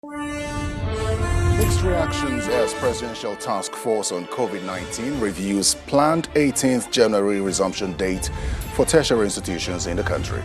Mixed reactions as Presidential Task Force on COVID-19 reviews planned 18th January resumption date for tertiary institutions in the country.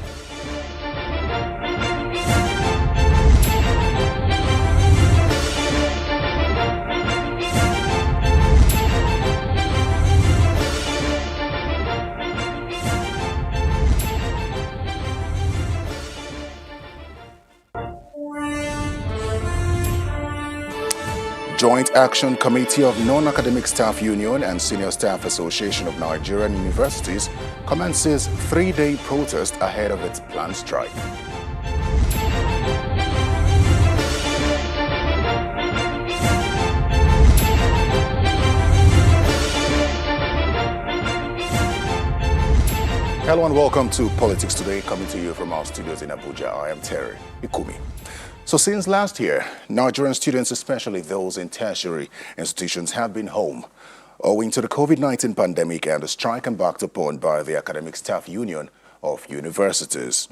Joint Action Committee of Non-Academic Staff Union and Senior Staff Association of Nigerian Universities commences 3-day protest ahead of its planned strike. Hello and welcome to Politics Today, coming to you from our studios in Abuja. I am Terry Ikumi. So since last year, Nigerian students, especially those in tertiary institutions, have been home owing to the COVID-19 pandemic and the strike embarked upon by the Academic Staff Union of Universities.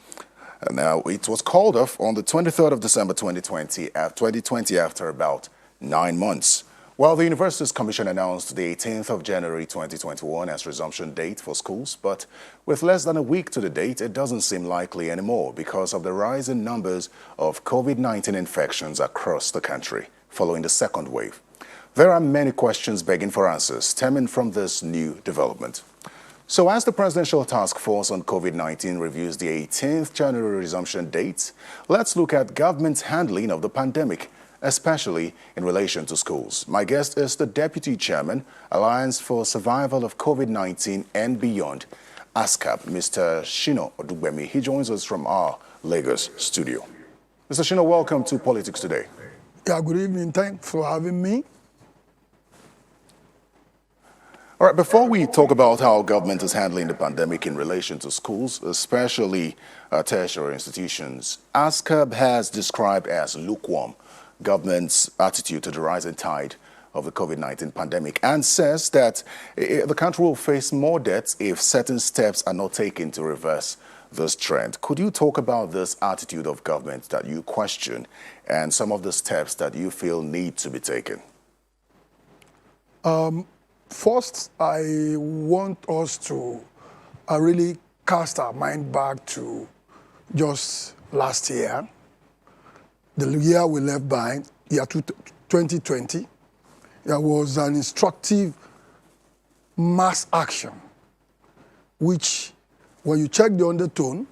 Now, it was called off on the 23rd of December 2020 after about 9 months. Well, the Universities Commission announced the 18th of January 2021 as resumption date for schools, but with less than a week to the date, it doesn't seem likely anymore because of the rise in numbers of COVID-19 infections across the country following the second wave. There are many questions begging for answers stemming from this new development. So as the Presidential Task Force on COVID-19 reviews the 18th January resumption date, let's look at government's handling of the pandemic, especially in relation to schools. My guest is the Deputy Chairman, Alliance for Survival of COVID-19 and Beyond, ASCAP, Mr. Shino Odugbemi. He joins us from our Lagos studio. Mr. Shino, welcome to Politics Today. Yeah, good evening. Thanks for having me. All right, before we talk about how government is handling the pandemic in relation to schools, especially tertiary institutions, ASCAP has described as lukewarm government's attitude to the rising tide of the COVID-19 pandemic and says that the country will face more deaths if certain steps are not taken to reverse this trend. Could you talk about this attitude of government that you question and some of the steps that you feel need to be taken? First, I want us to really cast our mind back to just last year. The year we left behind, year 2020, there was an instructive mass action, which, when you check the undertone,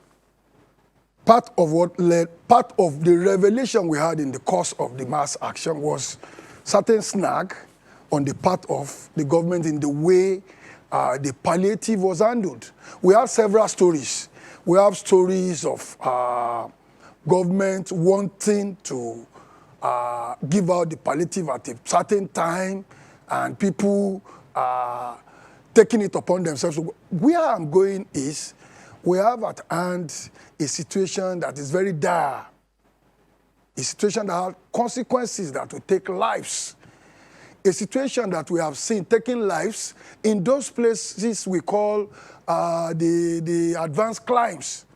part of the revelation we had in the course of the mass action was certain snag on the part of the government in the way the palliative was handled. We have several stories. We have stories of government wanting to give out the palliative at a certain time and people taking it upon themselves. So where I'm going is we have at hand a situation that is very dire, a situation that has consequences that will take lives, a situation that we have seen taking lives in those places we call the advanced climes.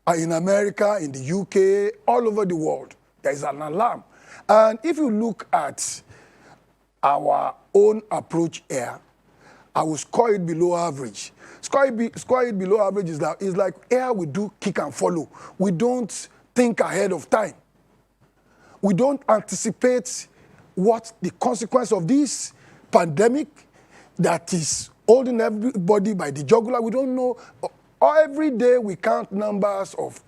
In America, in the UK, all over the world, there is an alarm. And if you look at our own approach here, I will score it below average. Score it below average is like here we do kick and follow. We don't think ahead of time. We don't anticipate what the consequence of this pandemic that is holding everybody by the jugular. We don't know. Every day we count numbers of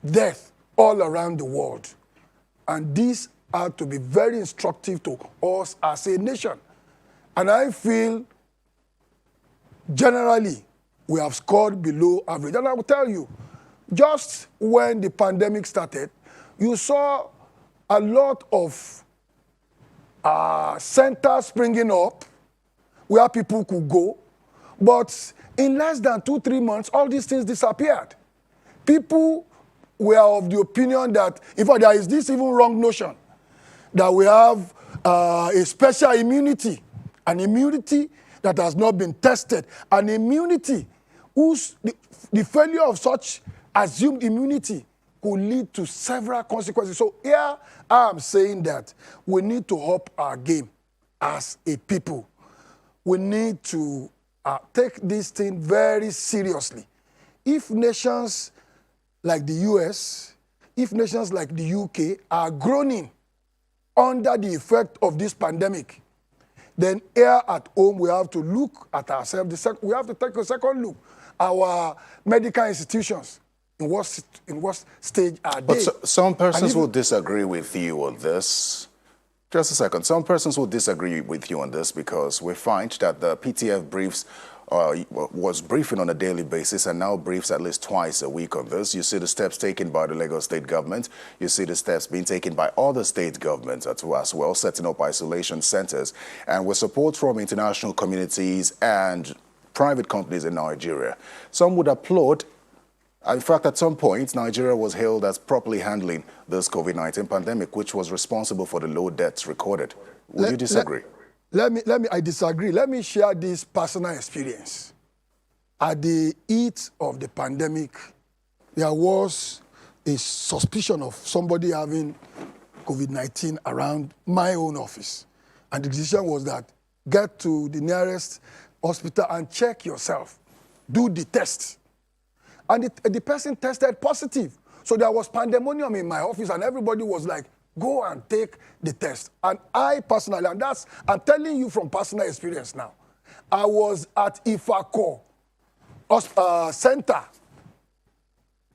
death all around the world. And these are to be very instructive to us as a nation. And I feel generally we have scored below average. And I will tell you, just when the pandemic started, you saw a lot of centers springing up where people could go. But in less than 2-3 months, all these things disappeared. People were of the opinion that, in fact, there is this even wrong notion that we have a special immunity, an immunity that has not been tested, an immunity whose the failure of such assumed immunity could lead to several consequences. So here I am saying that we need to up our game as a people. We need to take this thing very seriously. If nations like the US, if nations like the UK are groaning under the effect of this pandemic, then here at home we have to look at ourselves. We have to take a second look. Our medical institutions, in what stage are they? But some persons will disagree with you on this. Just a second. Some persons will disagree with you on this because we find that the PTF briefs was briefing on a daily basis and now briefs at least twice a week on this. You see the steps taken by the Lagos state government. You see the steps being taken by other state governments as well, setting up isolation centers. And with support from international communities and private companies in Nigeria, some would applaud. In fact, at some point, Nigeria was hailed as properly handling this COVID-19 pandemic, which was responsible for the low deaths recorded. Would you disagree? I disagree. Let me share this personal experience. At the height of the pandemic, there was a suspicion of somebody having COVID-19 around my own office. And the decision was that get to the nearest hospital and check yourself. Do the test. And the person tested positive. So there was pandemonium in my office and everybody was like, go and take the test. And I personally, and I'm telling you from personal experience now, I was at Ifako center.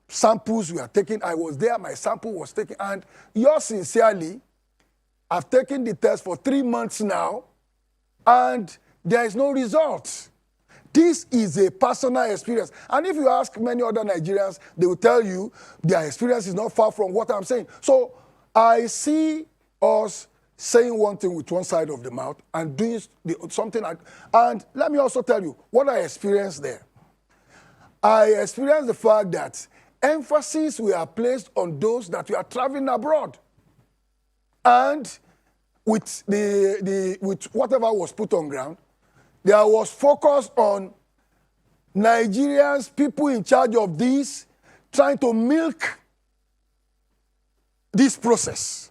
Samples were taken. I was there, my sample was taken. And yours sincerely, I've taken the test for 3 months now, and there is no result. This is a personal experience. And if you ask many other Nigerians, they will tell you their experience is not far from what I'm saying. So I see us saying one thing with one side of the mouth and doing something. And let me also tell you what I experienced there. I experienced the fact that emphasis were placed on those that were traveling abroad. And with whatever was put on ground, there was focus on Nigerians, people in charge of this, trying to milk this process.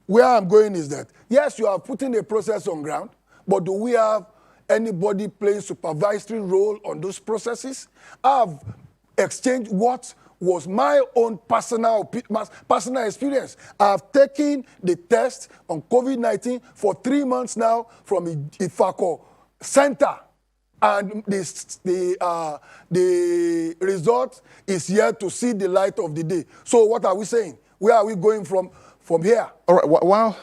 Where I'm going is that, yes, you are putting a process on ground, but do we have anybody playing supervisory role on those processes? I've exchanged what was my own personal experience. I've taken the test on COVID-19 for 3 months now from Ifako Center, and the result is yet to see the light of the day. So what are we saying? Where are we going from here? All right, well,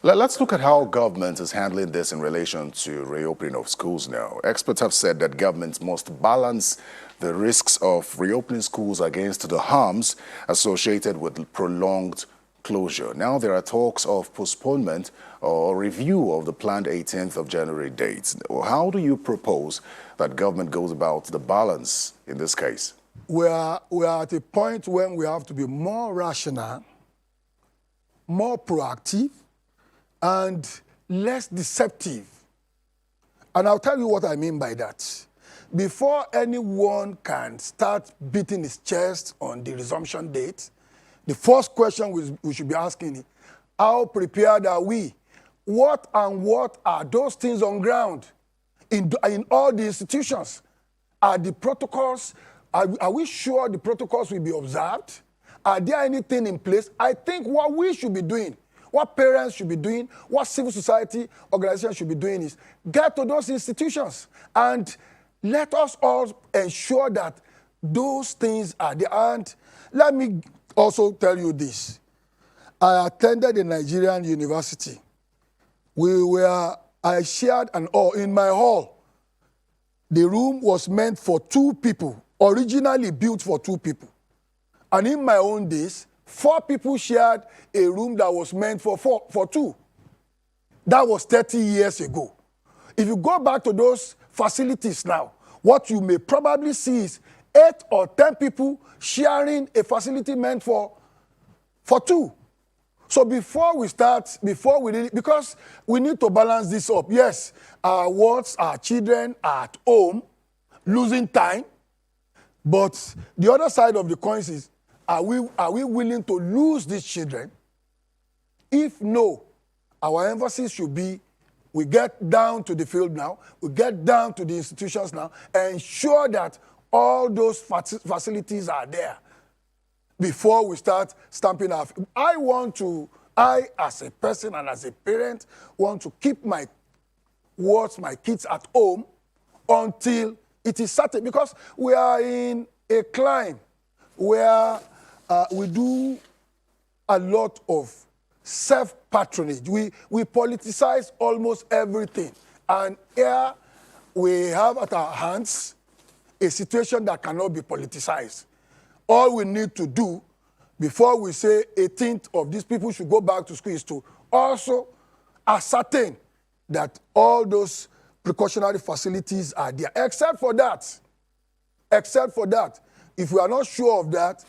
let's look at how government is handling this in relation to reopening of schools now. Experts have said that governments must balance the risks of reopening schools against the harms associated with prolonged closure. Now there are talks of postponement or review of the planned 18th of January dates. How do you propose that government goes about the balance in this case? We are at a point when we have to be more rational, more proactive, and less deceptive. And I'll tell you what I mean by that. Before anyone can start beating his chest on the resumption date, the first question we should be asking is, how prepared are we? What are those things on ground in all the institutions? Are the protocols, are we sure the protocols will be observed? Are there anything in place? I think what we should be doing, what parents should be doing, what civil society organizations should be doing is get to those institutions and let us all ensure that those things are there. And let me also tell you this. I attended a Nigerian university. I shared an hall. In my hall, the room was meant for 2 people, originally built for 2 people. And in my own days, 4 people shared a room that was meant for 2. That was 30 years ago. If you go back to those facilities now, what you may probably see is 8 or 10 people sharing a facility meant for 2. So before we really, because we need to balance this up. Yes, our children are at home, losing time. But the other side of the coin is Are we willing to lose these children? If no, our emphasis should be we get down to the field now, we get down to the institutions now, and ensure that all those facilities are there before we start stamping our feet. I as a person and as a parent want to keep my kids at home until it is certain, because we are in a climate where we do a lot of self-patronage. We politicize almost everything. And here we have at our hands a situation that cannot be politicized. All we need to do before we say 18th of these people should go back to school is to also ascertain that all those precautionary facilities are there. Except for that, if we are not sure of that,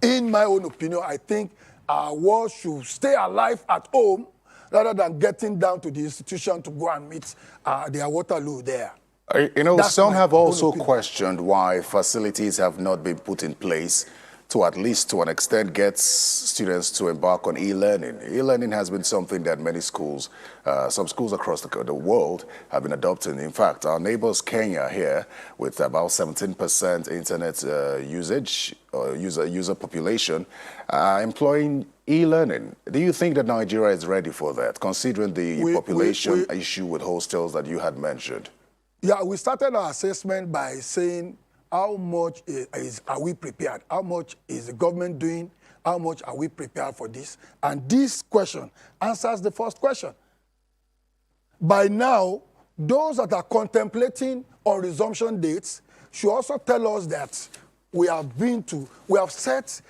in my own opinion, I think our world should stay alive at home rather than getting down to the institution to go and meet their Waterloo there. That's some have also questioned why facilities have not been put in place to, at least to an extent, get students to embark on e-learning. E-learning has been something that many schools, some schools across the world have been adopting. In fact, our neighbors Kenya here, with about 17% internet user population, employing e-learning. Do you think that Nigeria is ready for that, considering the population issue with hostels that you had mentioned? Yeah, we started our assessment by saying, how much are we prepared? How much is the government doing? How much are we prepared for this? And this question answers the first question. By now, those that are contemplating on resumption dates should also tell us that we have set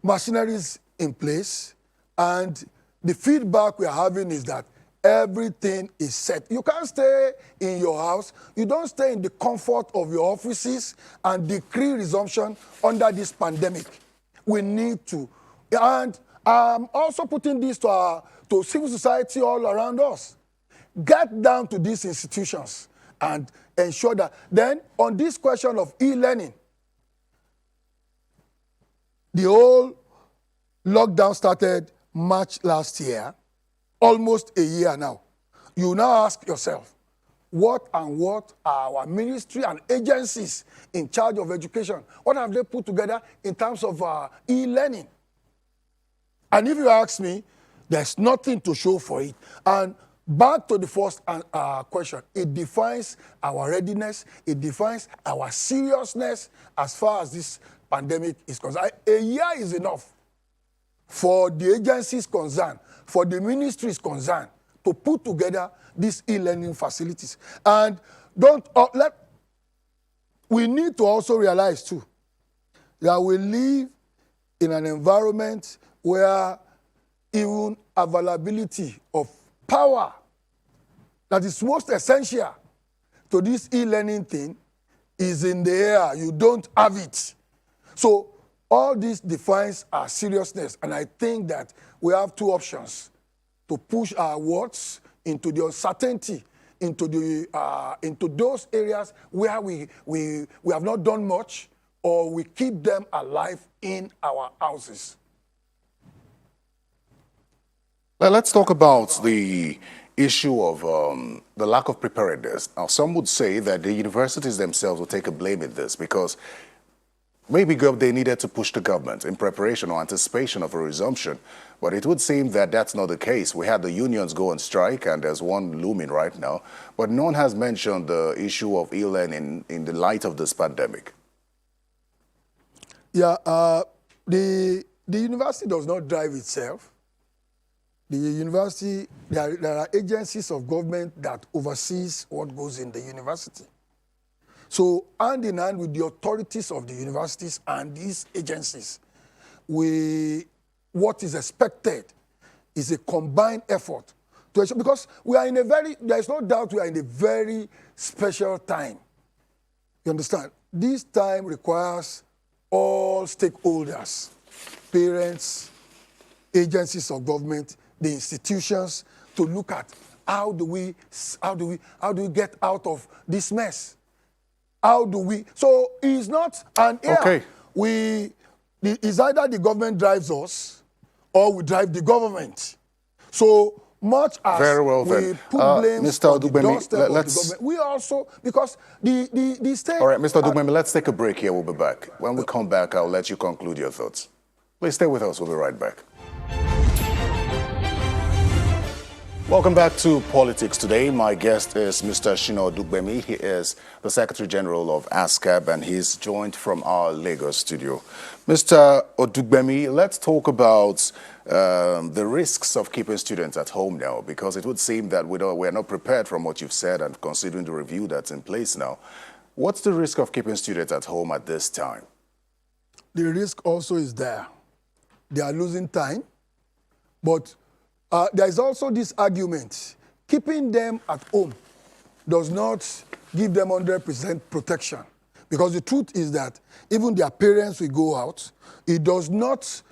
machineries in place, and the feedback we are having is that everything is set. You can't stay in your house. You don't stay in the comfort of your offices and decree resumption under this pandemic. We need to. And I'm also putting this to civil society all around us. Get down to these institutions and ensure that. Then, on this question of e-learning, the whole lockdown started March last year. Almost a year now. You now ask yourself, what are our ministry and agencies in charge of education? What have they put together in terms of e-learning? And if you ask me, there's nothing to show for it. And back to the first question, it defines our readiness, it defines our seriousness as far as this pandemic is concerned. A year is enough for the agencies concerned, for the ministries concerned, to put together these e-learning facilities. And we need to also realize too that we live in an environment where even availability of power that is most essential to this e-learning thing is in the air. You don't have it. So all this defines our seriousness, and I think that we have two options: to push our words into the uncertainty, into those areas where we have not done much, or we keep them alive in our houses. Let's talk about the issue of the lack of preparedness. Now, some would say that the universities themselves will take a blame in this, because maybe they needed to push the government in preparation or anticipation of a resumption. But it would seem that that's not the case. We had the unions go on strike, and there's one looming right now. But no one has mentioned the issue of e-learning in the light of this pandemic. Yeah, the university does not drive itself. The university, there are agencies of government that oversees what goes in the university. So, hand in hand with the authorities of the universities and these agencies, what is expected is a combined effort to ensure, because we are in there is no doubt we are in a very special time. You understand? This time requires all stakeholders, parents, agencies of government, the institutions, to look at how do we get out of this mess? How do we? So it's not an error. Okay. It's either the government drives us or we drive the government. So much as Very well we then. put blames Mr. on the Odugbemi, doorstep of the let's... government, we also, because the state... All right, Mr. Odugbemi, let's take a break here. We'll be back. When we come back, I'll let you conclude your thoughts. Please stay with us. We'll be right back. Welcome back to Politics Today. My guest is Mr. Shina Odugbemi. He is the Secretary General of ASCAB, and he's joined from our Lagos studio. Mr. Odugbemi, let's talk about the risks of keeping students at home now, because it would seem that we're not prepared from what you've said and considering the review that's in place now. What's the risk of keeping students at home at this time? The risk also is there. They are losing time, but there is also this argument. Keeping them at home does not give them 100% protection. Because the truth is that even their parents will go out. It does not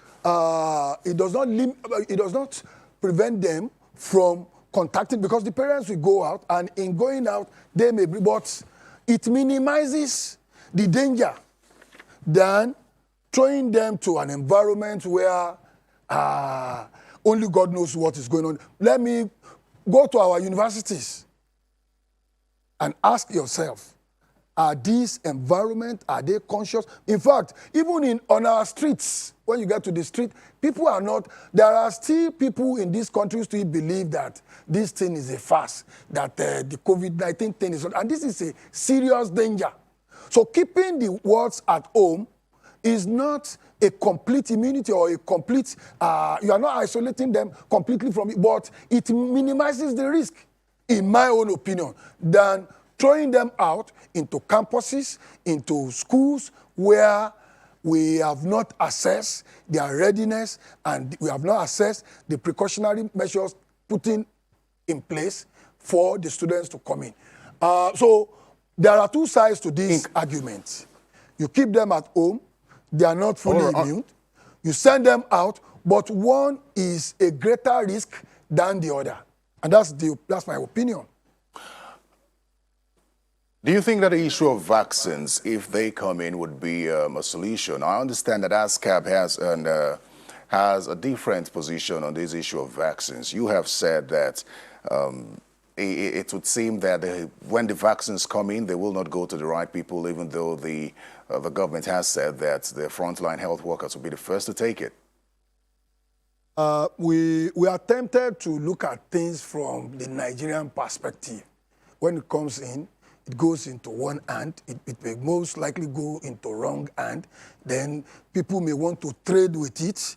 prevent them from contacting, because the parents will go out, and in going out, they may be, but it minimizes the danger than throwing them to an environment where only God knows what is going on. Let me go to our universities and ask yourself, are these environment, are they conscious? In fact, even on our streets, when you get to the street, people are not, there are still people in this country who still believe that this thing is a farce, that the COVID-19 thing is, and this is a serious danger. So keeping the wards at home is not a complete immunity or a complete, you are not isolating them completely from it, but it minimizes the risk, in my own opinion, than throwing them out into campuses, into schools where we have not assessed their readiness and we have not assessed the precautionary measures put in place for the students to come in. So there are two sides to this argument. You keep them at home, they are not fully immune. You send them out, but one is a greater risk than the other. And that's my opinion. Do you think that the issue of vaccines, if they come in, would be a solution? I understand that ASCAB has a different position on this issue of vaccines. You have said that it would seem that when the vaccines come in, they will not go to the right people, even though the government has said that the frontline health workers will be the first to take it. We are tempted to look at things from the Nigerian perspective. When it comes in, it goes into one hand, it may most likely go into wrong hand. Then people may want to trade with it.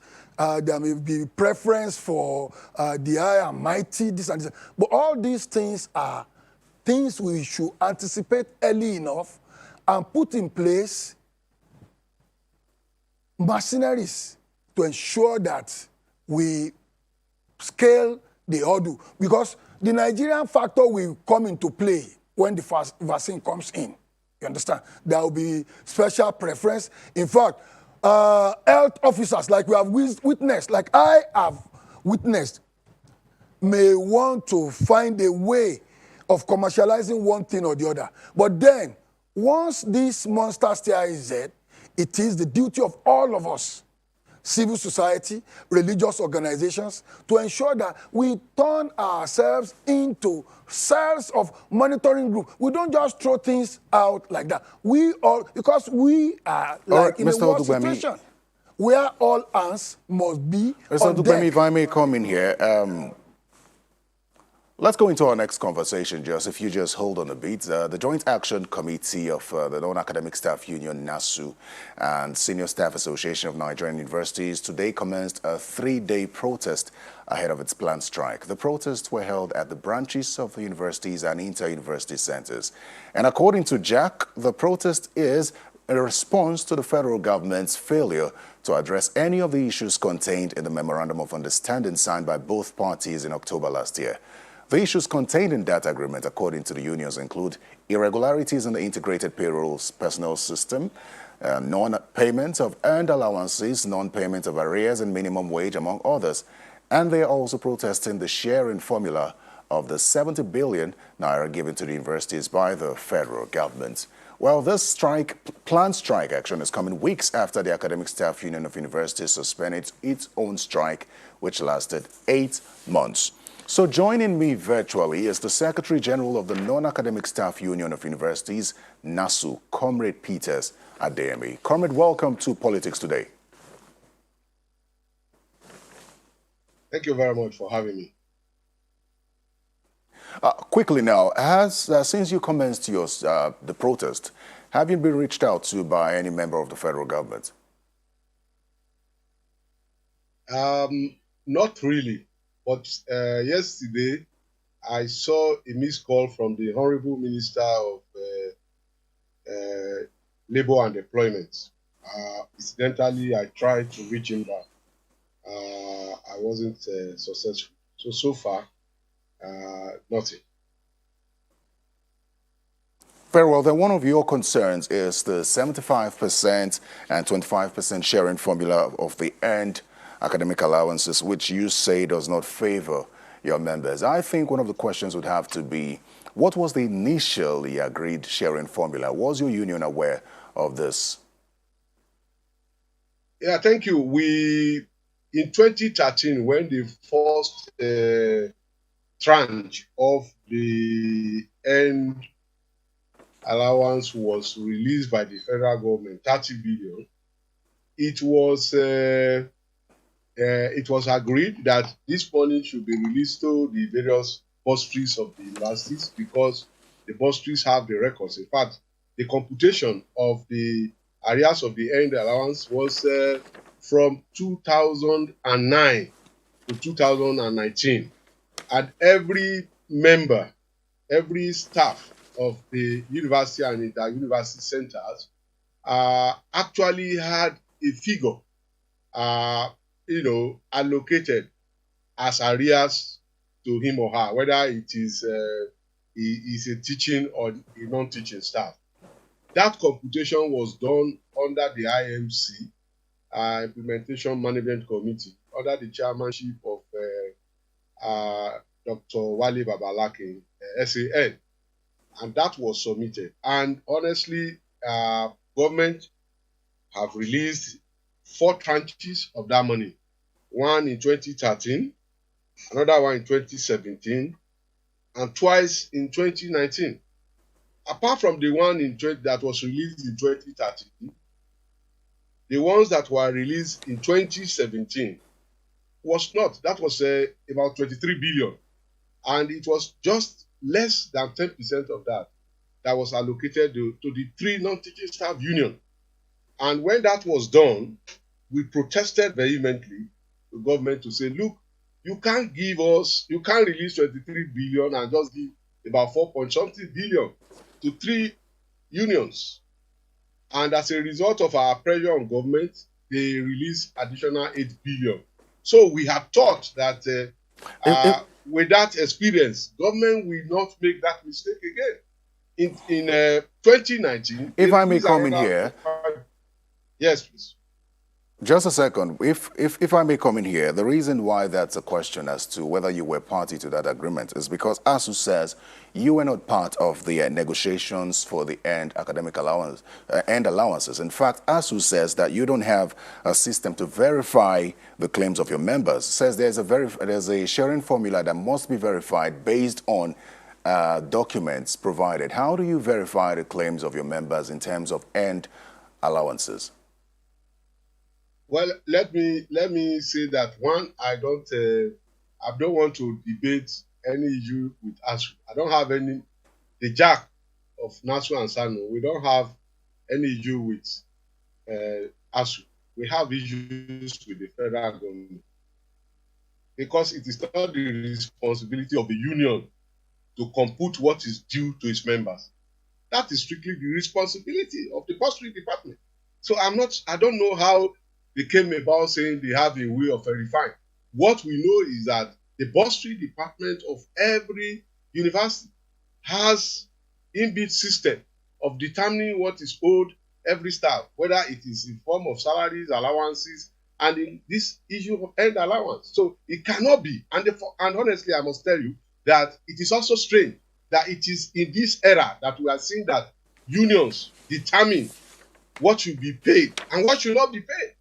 There may be preference for the high and mighty, this and this. But all these things are things we should anticipate early enough and put in place machineries to ensure that we scale the hurdle. Because the Nigerian factor will come into play when the vaccine comes in. You understand? There will be special preference. In fact, health officers, like we have witnessed, like I have witnessed, may want to find a way of commercializing one thing or the other. But then, once this monster stares Z, it is the duty of all of us, civil society, religious organizations, to ensure that we turn ourselves into cells of monitoring group. We don't just throw things out like that. We all, because we are like in a war situation where all hands must be on deck. If I may come in here, let's go into our next conversation, if you just hold on a bit. The Joint Action Committee of the Non-Academic Staff Union, NASU, and Senior Staff Association of Nigerian Universities today commenced a 3-day protest ahead of its planned strike. The protests were held at the branches of the universities and inter-university centers. And according to Jack, the protest is a response to the federal government's failure to address any of the issues contained in the Memorandum of Understanding signed by both parties in October last year. The issues contained in that agreement, according to the unions, include irregularities in the integrated payrolls personnel system, non-payment of earned allowances, non-payment of arrears and minimum wage, among others. And they are also protesting the sharing formula of the 70 billion naira given to the universities by the federal government. Well, this planned strike action is coming weeks after the Academic Staff Union of Universities suspended its own strike, which lasted 8 months. So joining me virtually is the Secretary General of the Non-Academic Staff Union of Universities, NASU, Comrade Peters Adeyemi. Comrade, welcome to Politics Today. Thank you very much for having me. Quickly now, since you commenced the protest, have you been reached out to by any member of the federal government? Not really, but yesterday I saw a missed call from the Honorable Minister of Labor and Employment. Incidentally, I tried to reach him back. I wasn't successful. So far, nothing. Very well. Then one of your concerns is the 75% and 25% sharing formula of the earned academic allowances, which you say does not favor your members. I think one of the questions would have to be, what was the initially agreed sharing formula? Was your union aware of this? Yeah, thank you. In 2013, when the first tranche of the earned allowance was released by the federal government, 30 billion, it was agreed that this money should be released to the various bursaries of the universities because the bursaries have the records. In fact, the computation of the arrears of the earned allowance was from 2009 to 2019. And every member, every staff of the university and inter-university centers actually had a figure, allocated as arrears to him or her, whether it is a teaching or a non-teaching staff. That computation was done under the IMC, Implementation Management Committee, under the chairmanship of Dr. Wale Babalakin, SAN. And that was submitted. And honestly, government have released 4 tranches of that money. One in 2013, another one in 2017, and twice in 2019. Apart from the one that was released in 2013, the ones that were released in 2017 was not. That was about 23 billion. And it was just less than 10% of that was allocated to the 3 non-teaching staff union. And when that was done, we protested vehemently to government to say, look, you can't release 23 billion and just give about 4-point-something billion to 3 unions. And as a result of our pressure on government, they released additional 8 billion. So we have thought that with that experience, government will not make that mistake again. In 2019, if I may come in here. Yes, please. Just a second. If I may come in here, the reason why that's a question as to whether you were party to that agreement is because ASU says you were not part of the negotiations for the earned academic allowance, earned allowances. In fact, ASU says that you don't have a system to verify the claims of your members. It says there's a sharing formula that must be verified based on documents provided. How do you verify the claims of your members in terms of earned allowances? Well, let me say that one, I don't want to debate any issue with ASU. I don't have any. The jack of NASU and SANU, we don't have any issue with ASU. We have issues with the federal government because it is not the responsibility of the union to compute what is due to its members. That is strictly the responsibility of the bursary department. So I don't know how they came about saying they have a way of verifying. What we know is that the bursary department of every university has inbuilt system of determining what is owed every staff, whether it is in form of salaries, allowances, and in this issue of earned allowance. So it cannot be. And honestly, I must tell you that it is also strange that it is in this era that we are seeing that unions determine what should be paid and what should not be paid.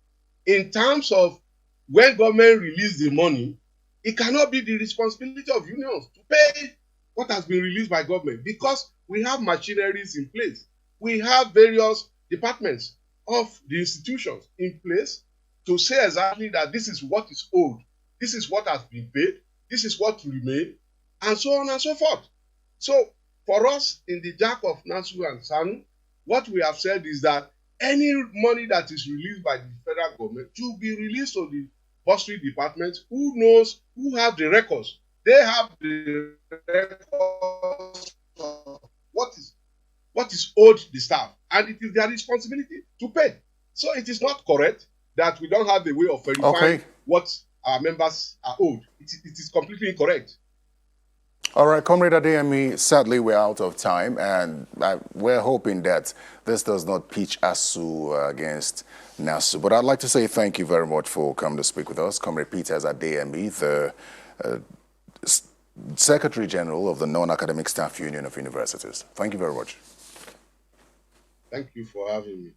In terms of when government release the money, it cannot be the responsibility of unions to pay what has been released by government, because we have machineries in place. We have various departments of the institutions in place to say exactly that this is what is owed, this is what has been paid, this is what remain, and so on and so forth. So for us in the JAC of NASU and SANU, what we have said is that any money that is released by the federal government should be released to the bursary department, who knows, who have the records. They have the records of what is owed the staff, and it is their responsibility to pay. So it is not correct that we don't have a way of verifying what our members are owed. It is completely incorrect. All right, Comrade Adeyemi, sadly we're out of time, and we're hoping that this does not pitch ASU against NASU. But I'd like to say thank you very much for coming to speak with us. Comrade Peter Adeyemi, the Secretary General of the Non-Academic Staff Union of Universities. Thank you very much. Thank you for having me.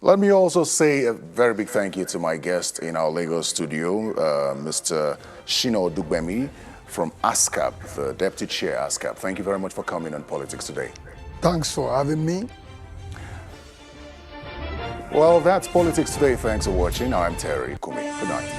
Let me also say a very big thank you to my guest in our Lagos studio, Mr. Shino Dugbemi from ASCAP, the Deputy Chair ASCAP. Thank you very much for coming on Politics Today. Thanks for having me. Well, that's Politics Today. Thanks for watching. I'm Terry Kumi. Good night.